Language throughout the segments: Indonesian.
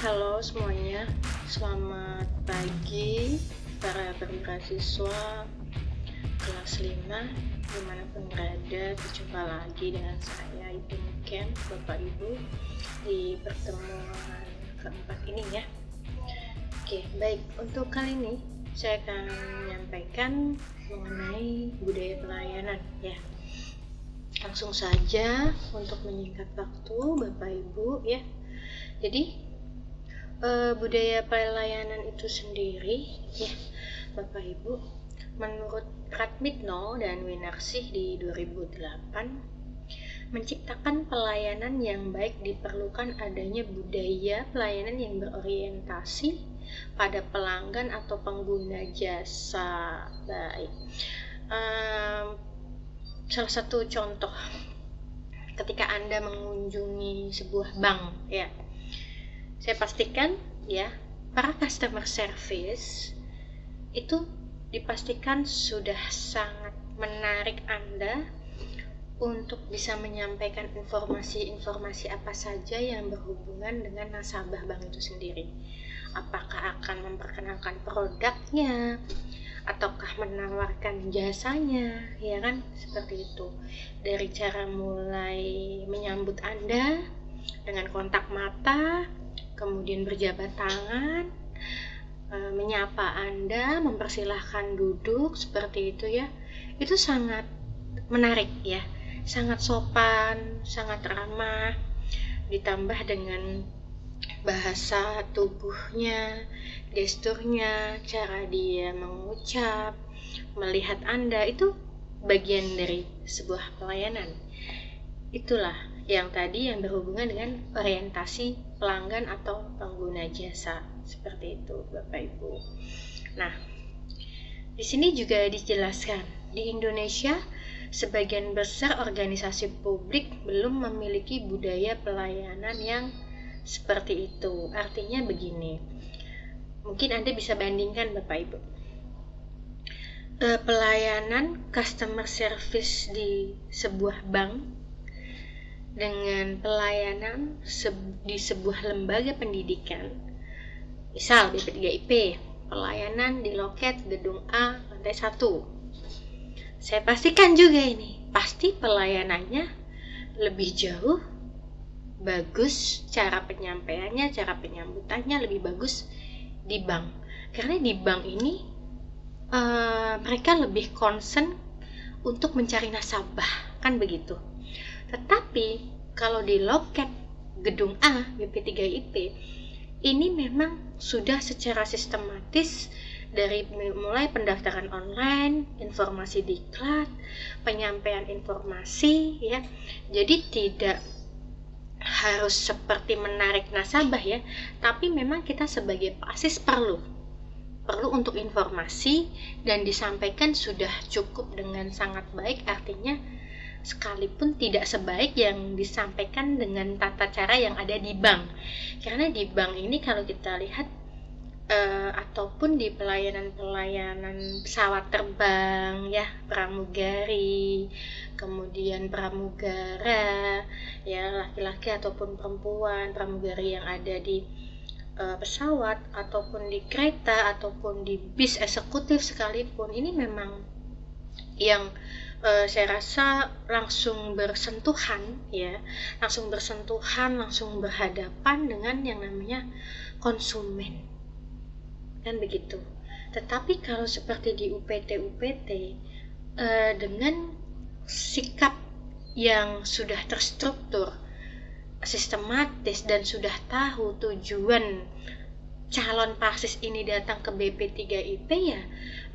Halo semuanya, selamat pagi para mahasiswa kelas 5 dimanapun berada. Berjumpa lagi dengan saya Ibu Ken, Bapak Ibu, di pertemuan keempat ini ya. Oke, baik, untuk kali ini saya akan menyampaikan mengenai budaya pelayanan ya. Langsung saja untuk menyingkat waktu Bapak Ibu ya. Jadi budaya pelayanan itu sendiri ya Bapak Ibu, menurut Pratmitno dan Winarsih di 2008, menciptakan pelayanan yang baik diperlukan adanya budaya pelayanan yang berorientasi pada pelanggan atau pengguna jasa. Baik, salah satu contoh ketika Anda mengunjungi sebuah bank ya, saya pastikan ya, para customer service itu dipastikan sudah sangat menarik Anda untuk bisa menyampaikan informasi-informasi apa saja yang berhubungan dengan nasabah bank itu sendiri. Apakah akan memperkenalkan produknya, ataukah menawarkan jasanya, ya kan, seperti itu. Dari cara mulai menyambut Anda dengan kontak mata, kemudian berjabat tangan, menyapa Anda, mempersilahkan duduk, seperti itu ya. Itu sangat menarik ya, sangat sopan, sangat ramah, ditambah dengan bahasa tubuhnya, gesturnya, cara dia mengucap, melihat Anda, itu bagian dari sebuah pelayanan. Itulah yang tadi yang berhubungan dengan orientasi pelanggan atau pengguna jasa, seperti itu Bapak Ibu. Nah, di sini juga dijelaskan di Indonesia sebagian besar organisasi publik belum memiliki budaya pelayanan yang seperti itu. Artinya begini, mungkin Anda bisa bandingkan Bapak Ibu, pelayanan customer service di sebuah bank dengan pelayanan di sebuah lembaga pendidikan, misal BP3IP, pelayanan di loket gedung A lantai 1. Saya pastikan juga ini, pasti pelayanannya lebih jauh bagus, cara penyampaiannya, cara penyambutannya lebih bagus di bank. Karena di bank ini mereka lebih concern untuk mencari nasabah, kan begitu. Tetapi kalau di loket gedung A BP3IP ini memang sudah secara sistematis dari mulai pendaftaran online, informasi diklat, penyampaian informasi ya. Jadi tidak harus seperti menarik nasabah ya, tapi memang kita sebagai pasis perlu untuk informasi dan disampaikan sudah cukup dengan sangat baik, artinya sekalipun tidak sebaik yang disampaikan dengan tata cara yang ada di bank. Karena di bank ini kalau kita lihat ataupun di pelayanan pesawat terbang ya, pramugari, kemudian pramugara ya, laki-laki ataupun perempuan, pramugari yang ada di pesawat ataupun di kereta ataupun di bis eksekutif sekalipun, ini memang yang saya rasa langsung bersentuhan ya, langsung berhadapan dengan yang namanya konsumen, kan begitu. Tetapi kalau seperti di UPT dengan sikap yang sudah terstruktur, sistematis, dan sudah tahu tujuan calon pasis ini datang ke BP3IP ya,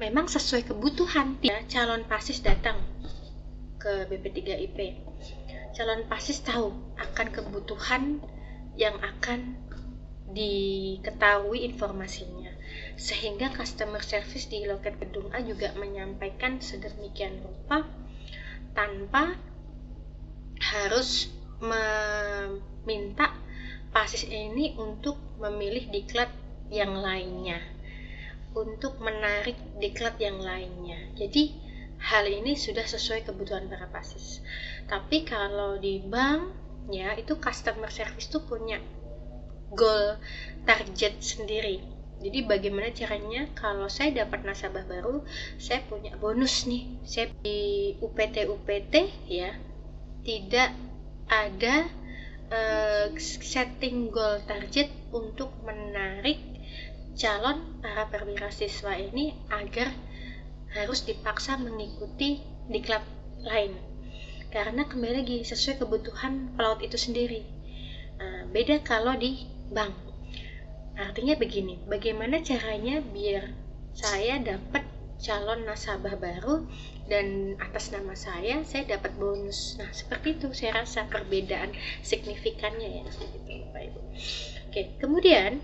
memang sesuai kebutuhan ya. Calon pasis datang ke BP3IP, calon pasis tahu akan kebutuhan yang akan diketahui informasinya, sehingga customer service di loket gedung A juga menyampaikan sedemikian rupa tanpa harus meminta pasis ini untuk memilih diklat yang lainnya, untuk menarik diklat yang lainnya. Jadi hal ini sudah sesuai kebutuhan para pasis. Tapi kalau di bank ya, itu customer service itu punya goal target sendiri. Jadi bagaimana caranya kalau saya dapat nasabah baru, saya punya bonus nih. Saya di UPT ya, tidak ada setting goal target untuk menarik calon para perwira siswa ini agar harus dipaksa mengikuti diklat lain, karena kembali lagi sesuai kebutuhan pelaut itu sendiri. Beda kalau di bank. Artinya begini, bagaimana caranya biar saya dapat calon nasabah baru dan atas nama saya dapat bonus. Nah, seperti itu saya rasa perbedaan signifikannya ya, gitu Bapak Ibu. Oke, kemudian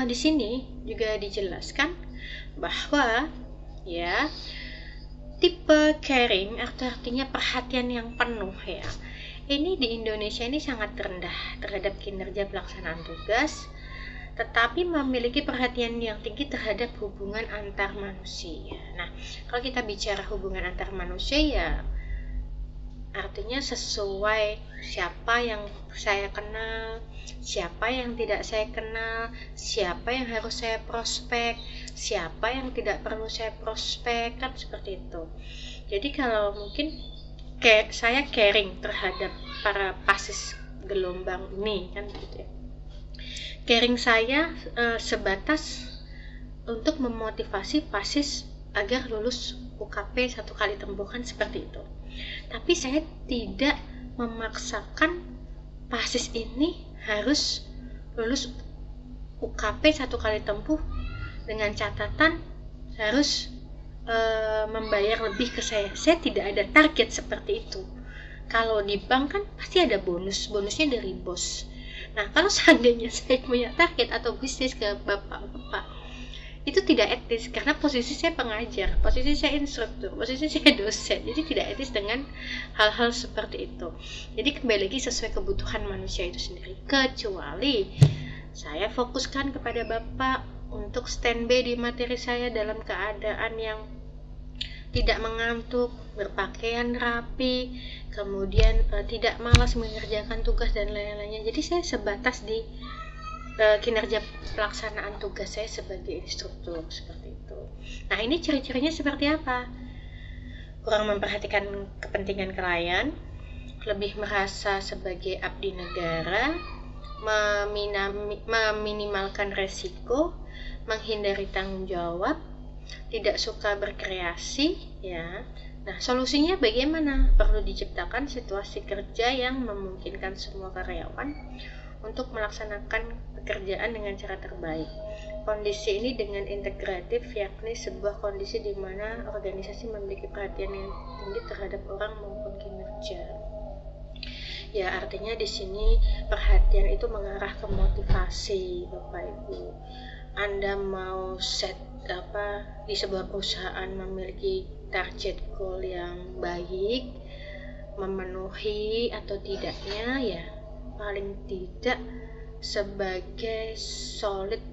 di sini juga dijelaskan bahwa ya tipe caring artinya perhatian yang penuh ya. Ini di Indonesia ini sangat rendah terhadap kinerja pelaksanaan tugas, tetapi memiliki perhatian yang tinggi terhadap hubungan antar manusia. Nah, kalau kita bicara hubungan antar manusia ya artinya sesuai siapa yang saya kenal, siapa yang tidak saya kenal, siapa yang harus saya prospek, siapa yang tidak perlu saya prospek, kan seperti itu. Jadi kalau mungkin saya caring terhadap para pasis gelombang ini kan gitu ya. Caring saya sebatas untuk memotivasi pasis agar lulus UKP 1 kali tempuh, kan seperti itu. Tapi saya tidak memaksakan pasis ini harus lulus UKP 1 kali tempuh dengan catatan harus membayar lebih ke saya. Saya tidak ada target seperti itu. Kalau di bank kan pasti ada bonusnya dari bos. Nah, kalau seandainya saya punya target atau bisnis ke bapak-bapak, itu tidak etis karena posisi saya pengajar, posisi saya instruktur, posisi saya dosen. Jadi tidak etis dengan hal-hal seperti itu. Jadi kembali lagi sesuai kebutuhan manusia itu sendiri. Kecuali saya fokuskan kepada bapak untuk standby di materi saya dalam keadaan yang tidak mengantuk, berpakaian rapi, kemudian tidak malas mengerjakan tugas dan lain-lainnya. Jadi saya sebatas di kinerja pelaksanaan tugas saya sebagai instruktur seperti itu. Nah, ini ciri-cirinya seperti apa? Kurang memperhatikan kepentingan klien, lebih merasa sebagai abdi negara, meminimalkan resiko, menghindari tanggung jawab, tidak suka berkreasi ya. Nah, solusinya bagaimana? Perlu diciptakan situasi kerja yang memungkinkan semua karyawan untuk melaksanakan pekerjaan dengan cara terbaik. Kondisi ini dengan integratif, yakni sebuah kondisi di mana organisasi memiliki perhatian yang tinggi terhadap orang maupun kinerja. Ya, artinya di sini perhatian itu mengarah ke motivasi, Bapak Ibu. Anda mau set di sebuah perusahaan memiliki target goal yang baik, memenuhi atau tidaknya ya paling tidak sebagai solid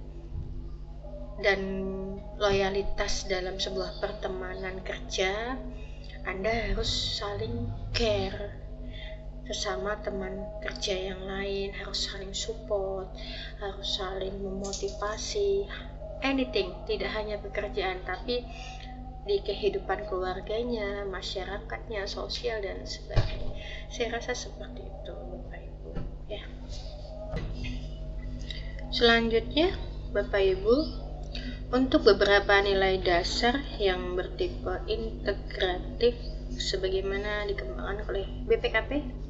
dan loyalitas dalam sebuah pertemanan kerja, Anda harus saling care sesama teman kerja yang lain, harus saling support, harus saling memotivasi, anything, tidak hanya pekerjaan tapi di kehidupan keluarganya, masyarakatnya, sosial dan sebagainya. Saya rasa seperti itu, Bapak Ibu ya. Selanjutnya, Bapak Ibu, untuk beberapa nilai dasar yang bertipe integratif sebagaimana dikembangkan oleh BPKP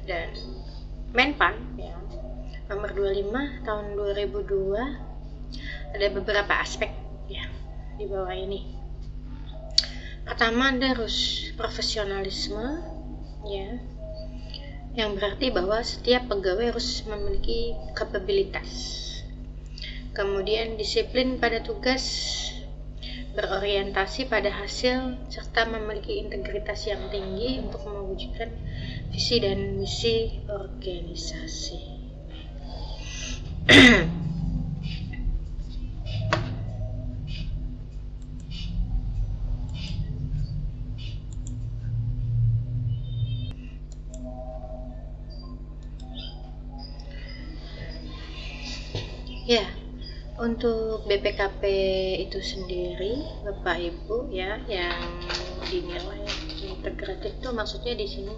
dan Menpan ya, nomor 25 tahun 2002, ada beberapa aspek ya di bawah ini. Pertama, Anda harus profesionalisme ya, yang berarti bahwa setiap pegawai harus memiliki kapabilitas. Kemudian disiplin pada tugas, berorientasi pada hasil, serta memiliki integritas yang tinggi untuk mewujudkan visi dan misi organisasi. Ya, untuk BPKP itu sendiri, Bapak Ibu ya, yang dinilai integratif itu maksudnya di sini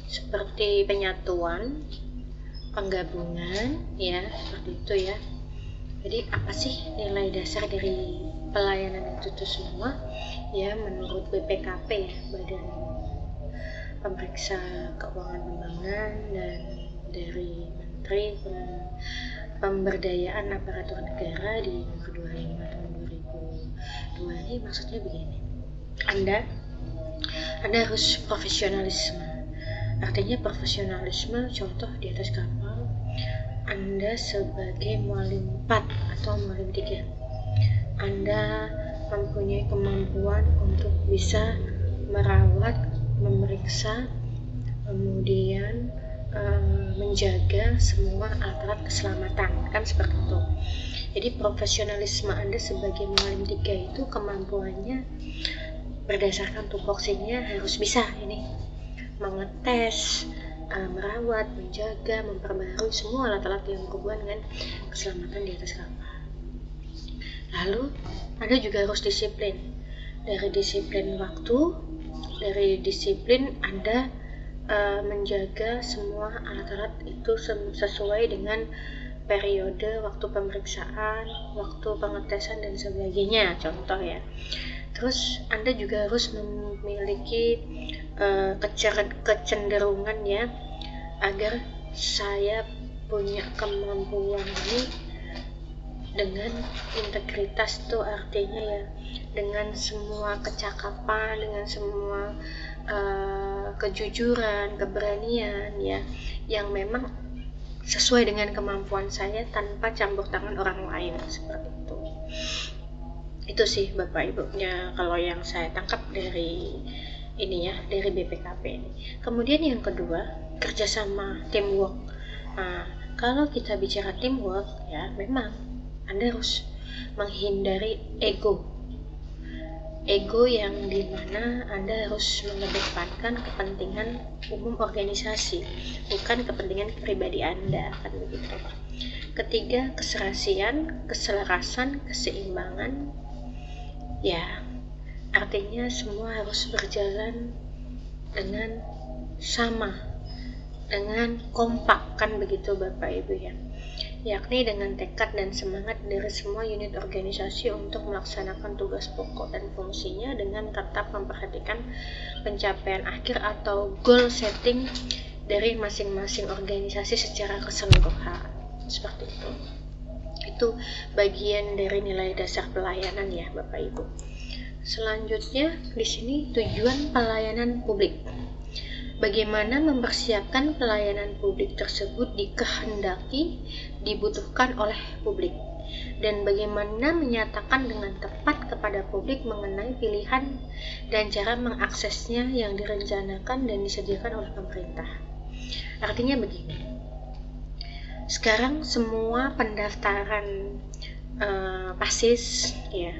seperti penyatuan, penggabungan, ya seperti itu ya. Jadi apa sih nilai dasar dari pelayanan itu semua? Ya menurut BPKP ya, Badan Pemeriksa Keuangan Pembangunan, dan dari Menteri Pemberdayaan Aparatur Negara di nomor 25 tahun 2002 ini maksudnya begini. Anda harus profesionalisme. Artinya profesionalisme, contoh di atas kapal, Anda sebagai mualim 4 atau mualim 3, Anda mempunyai kemampuan untuk bisa merawat, memeriksa, kemudian menjaga semua alat keselamatan, kan seperti itu. Jadi profesionalisme Anda sebagai mualim 3 itu kemampuannya berdasarkan tupoksinya harus bisa ini mengetes, merawat, menjaga, memperbarui semua alat-alat yang berhubungan dengan keselamatan di atas kapal. Lalu Anda juga harus disiplin, dari disiplin waktu, dari disiplin Anda menjaga semua alat-alat itu sesuai dengan periode waktu pemeriksaan, waktu pengetesan dan sebagainya, contoh ya. Terus Anda juga harus memiliki kecenderungan ya, agar saya punya kemampuan ini dengan integritas tuh, artinya ya dengan semua kecakapan, dengan semua kejujuran, keberanian ya, yang memang sesuai dengan kemampuan saya tanpa campur tangan orang lain, seperti itu. Itu sih Bapak Ibunya kalau yang saya tangkap dari ini ya, dari BPKP ini. Kemudian yang kedua, kerjasama, teamwork. Nah, kalau kita bicara teamwork ya, memang Anda harus menghindari ego yang dimana Anda harus mengedepankan kepentingan umum organisasi, bukan kepentingan pribadi Anda, kan begitu. Ketiga, keserasian, keselarasan, keseimbangan. Ya, artinya semua harus berjalan dengan sama, dengan kompak, kan begitu Bapak Ibu ya. Yakni dengan tekad dan semangat dari semua unit organisasi untuk melaksanakan tugas pokok dan fungsinya dengan tetap memperhatikan pencapaian akhir atau goal setting dari masing-masing organisasi secara keseluruhan. Seperti itu. Itu bagian dari nilai dasar pelayanan ya Bapak Ibu. Selanjutnya di sini tujuan pelayanan publik. Bagaimana mempersiapkan pelayanan publik tersebut dikehendaki, dibutuhkan oleh publik, dan bagaimana menyatakan dengan tepat kepada publik mengenai pilihan dan cara mengaksesnya yang direncanakan dan disediakan oleh pemerintah. Artinya begini, sekarang semua pendaftaran PASIS ya,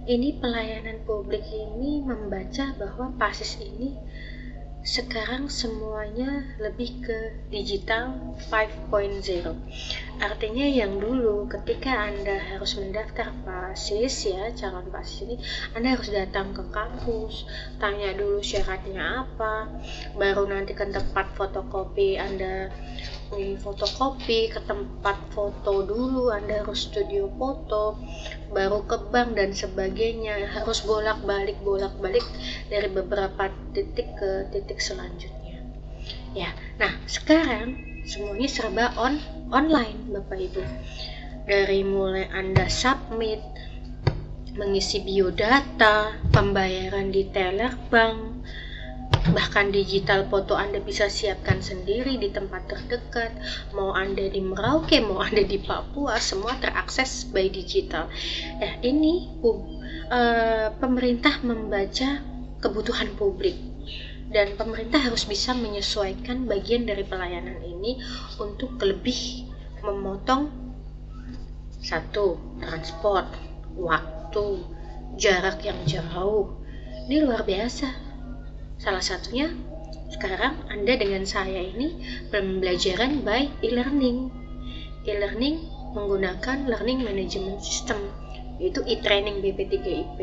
ini pelayanan publik ini membaca bahwa PASIS ini sekarang semuanya lebih ke digital 5.0. Artinya yang dulu ketika Anda harus mendaftar PASIS ya, calon PASIS ini Anda harus datang ke kampus, tanya dulu syaratnya apa, baru nanti ke tempat fotokopi Anda fotokopi, ke tempat foto dulu Anda harus studio foto, baru ke bank dan sebagainya, harus bolak-balik dari beberapa titik ke titik selanjutnya ya. Nah sekarang semuanya serba online Bapak Ibu, dari mulai Anda submit, mengisi biodata, pembayaran di teller bank, bahkan digital foto Anda bisa siapkan sendiri di tempat terdekat, mau Anda di Merauke, mau Anda di Papua, semua terakses by digital. Ya, ini pemerintah membaca kebutuhan publik, dan pemerintah harus bisa menyesuaikan bagian dari pelayanan ini untuk lebih memotong satu, transport, waktu, jarak yang jauh. Ini luar biasa. Salah satunya sekarang Anda dengan saya ini pembelajaran by e-learning. E-learning menggunakan Learning Management System, yaitu e-training BP3IP.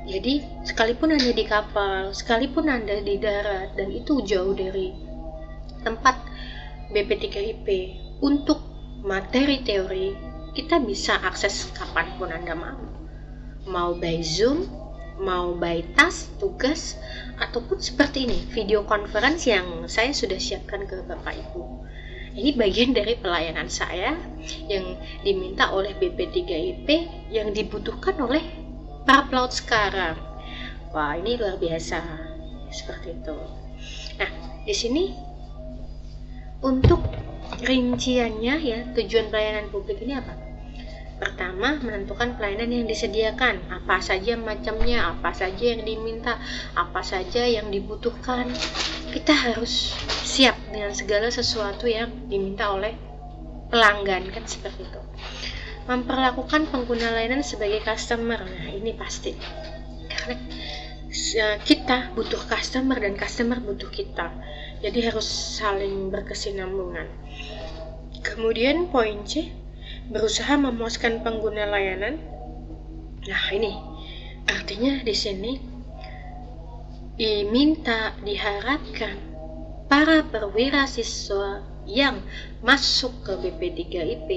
Jadi sekalipun Anda di kapal, sekalipun Anda di darat, dan itu jauh dari tempat BP3IP, untuk materi teori kita bisa akses kapanpun Anda mau by Zoom, mau by task, tugas, ataupun seperti ini, video conference yang saya sudah siapkan ke Bapak Ibu. Ini bagian dari pelayanan saya yang diminta oleh BP3IP, yang dibutuhkan oleh para pelaut sekarang. Wah, ini luar biasa, seperti itu. Nah, di sini untuk rinciannya ya, tujuan pelayanan publik ini apa? Pertama, menentukan pelayanan yang disediakan, apa saja macamnya, apa saja yang diminta, apa saja yang dibutuhkan. Kita harus siap dengan segala sesuatu yang diminta oleh pelanggan, kan seperti itu. Memperlakukan pengguna layanan sebagai customer, nah ini pasti, karena kita butuh customer dan customer butuh kita, jadi harus saling berkesinambungan. Kemudian poin C, berusaha memuaskan pengguna layanan. Nah, ini artinya di sini diharapkan para perwira siswa yang masuk ke BP3IP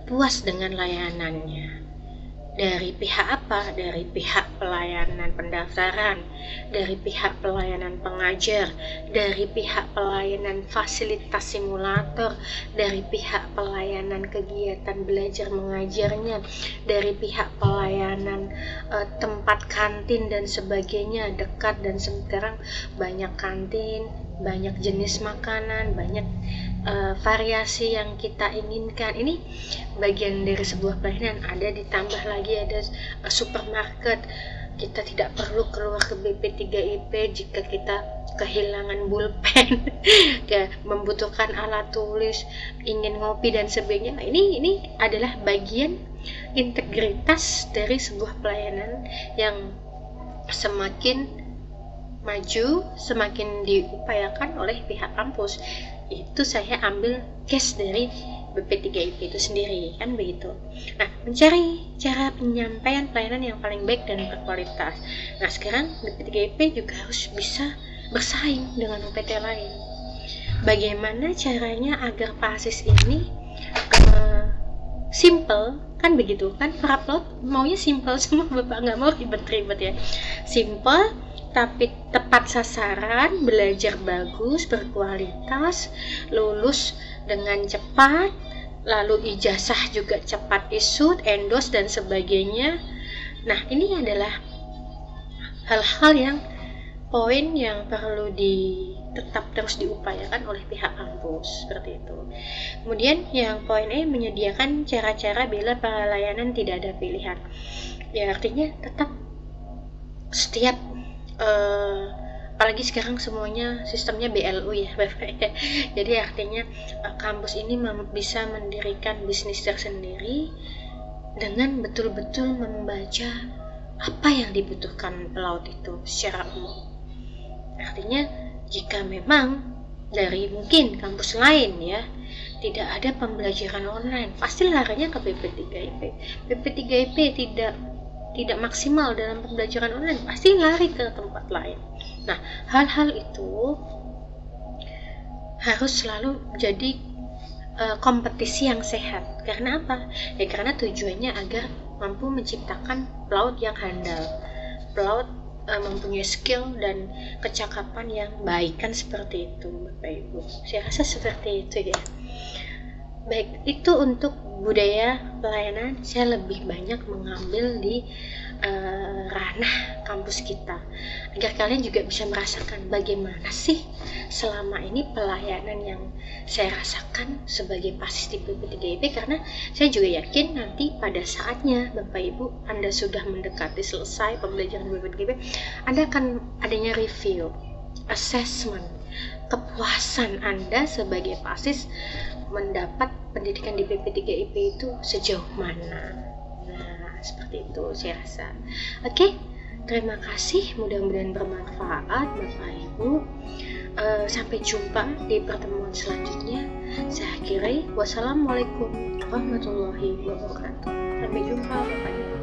puas dengan layanannya. Dari pihak apa? Dari pihak pelayanan pendaftaran, dari pihak pelayanan pengajar, dari pihak pelayanan fasilitas simulator, dari pihak pelayanan kegiatan belajar mengajarnya, dari pihak pelayanan tempat kantin dan sebagainya, dekat, dan sekarang banyak kantin, banyak jenis makanan, banyak variasi yang kita inginkan. Ini bagian dari sebuah pelayanan. Ada ditambah lagi ada supermarket. Kita tidak perlu keluar ke BP3IP jika kita kehilangan bulpen, membutuhkan alat tulis, ingin ngopi dan sebagainya. Ini adalah bagian integritas dari sebuah pelayanan yang semakin maju, semakin diupayakan oleh pihak kampus. Itu saya ambil case dari BP3IP itu sendiri, kan begitu. Nah, mencari cara penyampaian pelayanan yang paling baik dan berkualitas. Nah, sekarang BP3IP juga harus bisa bersaing dengan UPT lain. Bagaimana caranya agar PASIS ini simple, kan begitu kan? Para pelaut maunya simple semua, Bapak, nggak mau ribet-ribet ya. Simple tapi tepat sasaran, belajar bagus, berkualitas, lulus dengan cepat, lalu ijazah juga cepat issued, endorse dan sebagainya. Nah, ini adalah hal-hal yang poin yang perlu tetap terus diupayakan oleh pihak kampus, seperti itu. Kemudian yang poin E, menyediakan cara-cara bila pelayanan tidak ada pilihan. Ya, artinya tetap setiap apalagi sekarang semuanya sistemnya BLU ya, Bapak. Jadi artinya kampus ini bisa mendirikan bisnis tersendiri dengan betul-betul membaca apa yang dibutuhkan pelaut itu secara umum. Artinya jika memang dari mungkin kampus lain ya tidak ada pembelajaran online, pasti larinya ke BP3IP. BP3IP tidak maksimal dalam pembelajaran online, pasti lari ke tempat lain. Nah, hal-hal itu harus selalu jadi kompetisi yang sehat. Karena apa? Ya karena tujuannya agar mampu menciptakan pelaut yang handal, pelaut mempunyai skill dan kecakapan yang baik, kan seperti itu, Bapak Ibu. Saya rasa seperti itu ya. Baik, itu untuk budaya pelayanan. Saya lebih banyak mengambil di ranah kampus kita, agar kalian juga bisa merasakan bagaimana sih selama ini pelayanan yang saya rasakan sebagai PASIS di BP3IP. Karena saya juga yakin nanti pada saatnya Bapak Ibu Anda sudah mendekati selesai pembelajaran BP3IP, Anda akan adanya review, assessment, kepuasan Anda sebagai PASIS mendapat pendidikan di BP3IP itu sejauh mana. Nah, seperti itu saya rasa. Oke, terima kasih, mudah-mudahan bermanfaat Bapak Ibu. Sampai jumpa di pertemuan selanjutnya. Saya akhiri, wassalamualaikum warahmatullahi wabarakatuh. Sampai jumpa Bapak Ibu.